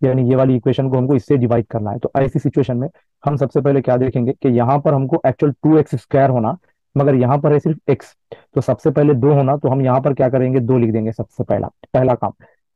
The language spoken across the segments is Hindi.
यानी ये वाली इक्वेशन को हमको इससे डिवाइड करना है। तो ऐसी सिचुएशन में हम सबसे पहले क्या देखेंगे कि यहाँ पर हमको एक्चुअल 2x² होना, मगर यहाँ पर है सिर्फ x। तो सबसे पहले 2 होना, तो हम यहाँ पर क्या करेंगे, 2 लिख देंगे सबसे पहला पहला काम।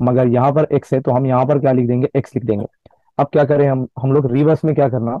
मगर यहाँ पर x है तो हम यहाँ पर क्या लिख देंगे, x लिख देंगे। अब क्या करें, हम लोग रिवर्स में क्या करना,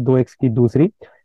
2x की दूसरी।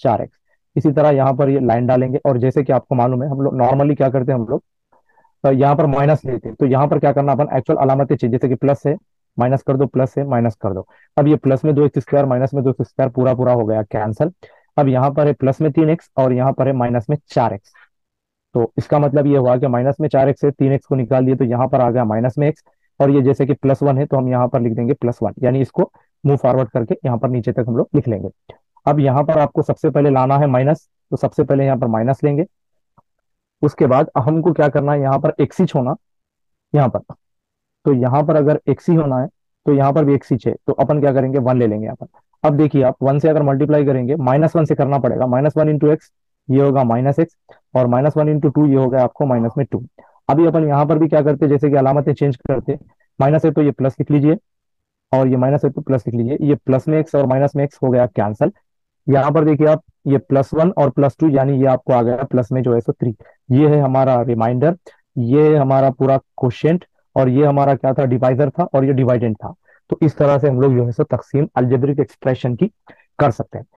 4x। इसी तरह यहाँ पर ये लाइन डालेंगे, और जैसे कि आपको मालूम है हम लोग नॉर्मली क्या करते हैं, हम लोग यहाँ पर माइनस लेते हैं, तो यहाँ पर क्या करना, अपन एक्चुअल अलामतें चाहिए, जैसे कि प्लस है माइनस कर दो, प्लस है माइनस कर दो। अब ये प्लस में 2x², माइनस में 2x², पूरा पूरा हो गया कैंसल। अब यहाँ पर है प्लस में 3x और यहाँ पर है माइनस में 4x। तो इसका मतलब ये हुआ कि माइनस में 4x से 3x को निकाल दिए तो यहाँ पर आ गया माइनस में x। और ये जैसे कि +1 है तो हम यहाँ पर लिख देंगे +1, यानी इसको मूव फॉरवर्ड करके यहाँ पर नीचे तक हम लोग लिख लेंगे। अब यहाँ पर आपको सबसे पहले लाना है माइनस, तो सबसे पहले यहाँ पर माइनस लेंगे। उसके बाद हमको क्या करना है, यहाँ पर x ही होना यहाँ पर। तो यहाँ पर अगर x ही होना है तो यहाँ पर भी x ही है, तो अपन क्या करेंगे, 1 ले लेंगे यहाँ पर। अब देखिए आप 1 से अगर मल्टीप्लाई करेंगे, -1 से करना पड़ेगा, -1 इंटू एक्स ये होगा -x, और -1 इंटू टू ये हो गया आपको -2। अभी अपन यहाँ पर भी क्या करते हैं, जैसे कि अलामतें चेंज करते, माइनस है तो ये प्लस लिख लीजिए, और ये माइनस है तो प्लस लिख लीजिए। ये प्लस में x और माइनस में x हो गया कैंसल। यहाँ पर देखिए आप, ये +1 और +2, यानी ये आपको आ गया प्लस में जो है सो 3। ये है हमारा रिमाइंडर, ये है हमारा पूरा क्वोशिएंट, और ये हमारा क्या था, डिवाइजर था, और ये डिवाइडेंड था। तो इस तरह से हम लोग जो है सो तकसीम अलजेब्रिक एक्सप्रेशन की कर सकते हैं।